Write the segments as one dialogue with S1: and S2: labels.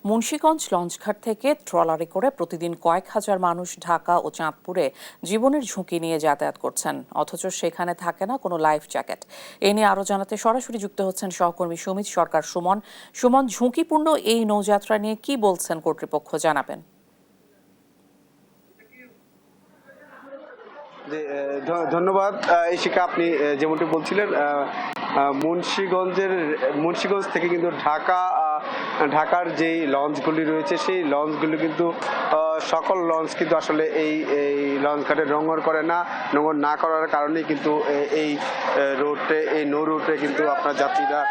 S1: মুন্সিগঞ্জ লঞ্চঘাট থেকে ট্রলারে করে প্রতিদিন কয়েক হাজার মানুষ ঢাকা ও চাঁদপুরে জীবনের ঝুঁকি নিয়ে যাতায়াত করছেন, অথচ সেখানে থাকে না কোনো লাইফ জ্যাকেট। এ নিয়ে আরও জানাতে সরাসরি যুক্ত হচ্ছেন সহকর্মী সুমিত সরকার। সুমন, ঝুঁকিপূর্ণ এই নৌযাত্রা নিয়ে কি বলছেন কর্তৃপক্ষ, জানাবেন।
S2: ধন্যবাদ ইশিকা। আপনি যেমনটি বলছিলেন, মুন্সিগঞ্জ থেকে কিন্তু ঢাকার যেই লঞ্চগুলি রয়েছে সেই লঞ্চগুলি কিন্তু সকল লঞ্চ কিন্তু আসলে এই লঞ্চ ঘাটে নোঙর করে না। নোঙর না করার কারণেই কিন্তু এই নৌ রুটে কিন্তু আপনার যাত্রীরা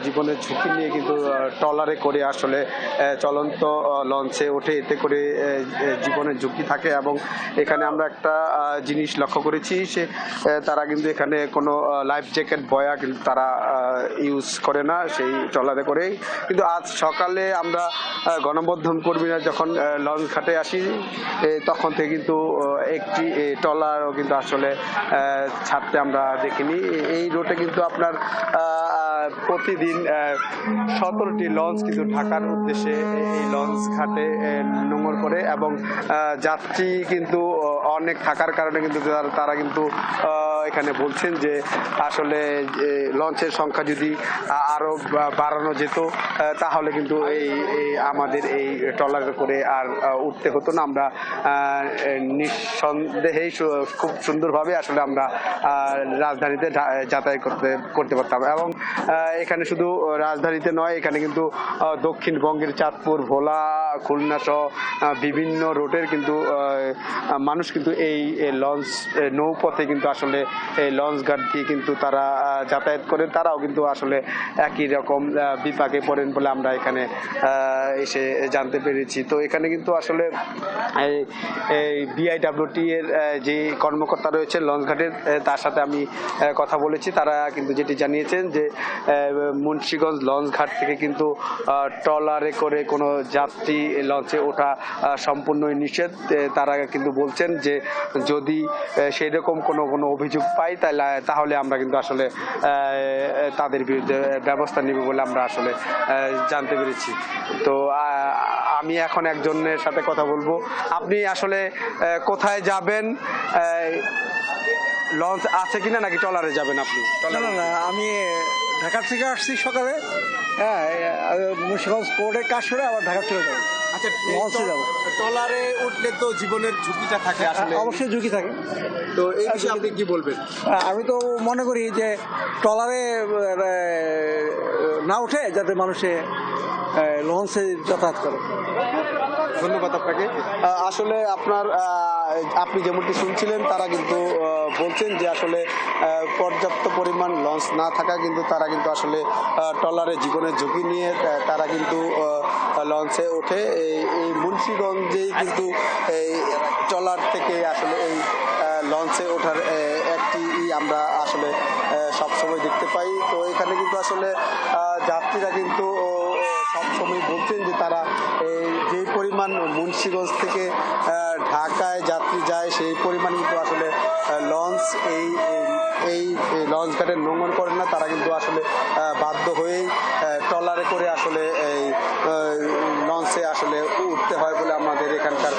S2: জীবনের ঝুঁকি নিয়ে কিন্তু ট্রলারে করে আসলে চলন্ত লঞ্চে ওঠে। এতে করে জীবনের ঝুঁকি থাকে এবং এখানে আমরা একটা জিনিস লক্ষ্য করেছি, তারা কিন্তু এখানে কোনো লাইফ জ্যাকেট বয়া কিন্তু তারা ইউজ করে না সেই ট্রলারে করেই। কিন্তু আজ সকালে আমরা গণমাধ্যম কর্মীরা যখন লঞ্চ ঘাটে আসি তখন থেকে কিন্তু একটি ট্রলারও কিন্তু আসলে ছাড়তে আমরা দেখিনি। এই রুটে কিন্তু আপনার প্রতিদিন 17টি লঞ্চ কিন্তু ঢাকার উদ্দেশ্যে এই লঞ্চ ঘাটে নোঙর করে এবং যাত্রী কিন্তু অনেক থাকার কারণে কিন্তু তারা কিন্তু এখানে বলছেন যে আসলে লঞ্চের সংখ্যা যদি আরো বাড়ানো যেত তাহলে কিন্তু আমাদের এই ট্রলারে করে আর উঠতে হতো না। আমরা নিঃসন্দেহেই খুব সুন্দরভাবে আসলে আমরা রাজধানীতে যাতায়াত করতে পারতাম। এবং এখানে শুধু রাজধানীতে নয়, এখানে কিন্তু দক্ষিণবঙ্গের চাঁদপুর, ভোলা, খুলনা সহ বিভিন্ন রুটের কিন্তু মানুষ কিন্তু এই লঞ্চ নৌপথে কিন্তু আসলে এই লঞ্চ ঘাট দিয়ে কিন্তু তারা যাতায়াত করেন। তারাও কিন্তু আসলে একই রকম বিপাকে পড়েন বলে আমরা এখানে এসে জানতে পেরেছি। তো এখানে কিন্তু আসলে এই বিআইডব্লিউটি এর যে কর্মকর্তা রয়েছে লঞ্চ ঘাটের, তার সাথে আমি কথা বলেছি। তারা কিন্তু যেটি জানিয়েছেন যে মুন্সিগঞ্জ লঞ্চ ঘাট থেকে কিন্তু ট্রলারে করে কোনো যাত্রী লঞ্চে ওঠা সম্পূর্ণই নিষেধ। তারা কিন্তু বলছেন যে যদি সেই রকম কোনো অভিযোগ পাই তাহলে আমরা কিন্তু আসলে তাদের বিরুদ্ধে ব্যবস্থা নিব বলে আমরা আসলে জানতে পেরেছি। তো আমি এখন একজনের সাথে কথা বলবো। আপনি আসলে কোথায় যাবেন? লঞ্চ আছে কিনা নাকি ট্রলারে যাবেন আপনি?
S3: না, আমি ঢাকা থেকে আসছি সকালে। হ্যাঁ, মুন্সিগঞ্জ কোর্টে কাজ করে আবার ঢাকা চলে যাবো।
S2: আচ্ছা,
S3: লঞ্চে যাবো।
S2: ট্রলারে উঠলে তো জীবনের ঝুঁকিটা থাকে আসলে।
S3: অবশ্যই ঝুঁকি থাকে।
S2: তো এই বিষয়ে আপনি কি বলবেন?
S3: আমি তো মনে করি যে ট্রলারে না উঠে যাতে মানুষে লঞ্চে যাতায়াত করে।
S2: ধন্যবাদ আপনাকে। আসলে আপনি যেমনটি শুনছিলেন, তারা কিন্তু বলছেন যে আসলে পর্যাপ্ত পরিমাণ লঞ্চ না থাকা কিন্তু তারা কিন্তু আসলে ট্রলারে জীবনের ঝুঁকি নিয়ে তারা কিন্তু লঞ্চে ওঠে। এই মুন্সিগঞ্জেই কিন্তু এই ট্রলার থেকে আসলে এই লঞ্চে ওঠার একটি আমরা আসলে সবসময় দেখতে পাই। তো এখানে কিন্তু আসলে যাত্রীরা কিন্তু সবসময় বলছেন যে তারা যে পরিমাণ মুন্সিগঞ্জ থেকে ঢাকায় যাত্রী যায় সেই পরিমাণ কিন্তু আসলে লঞ্চ এই লঞ্চ ঘাটে নোঙর করেন না। তারা কিন্তু আসলে বাধ্য হয়েই ট্রলারে করে আসলে এই লঞ্চে আসলে উঠতে হয় বলে আমাদের এখানকার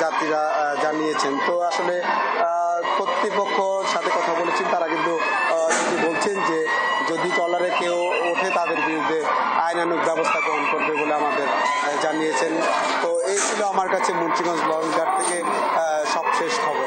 S2: যাত্রীরা জানিয়েছেন। তো আসলে কর্তৃপক্ষর সাথে কথা বলেছি, তারা কিন্তু বলছেন যে যদি ট্রলারে কেউ ওঠে তাদের বিরুদ্ধে আইনানুগ ব্যবস্থা গ্রহণ করবে বলে আমাদের জানিয়েছেন। তো এই ছিল আমার কাছে মুন্সিগঞ্জ লঞ্চ ঘাট থেকে সবশেষ খবর।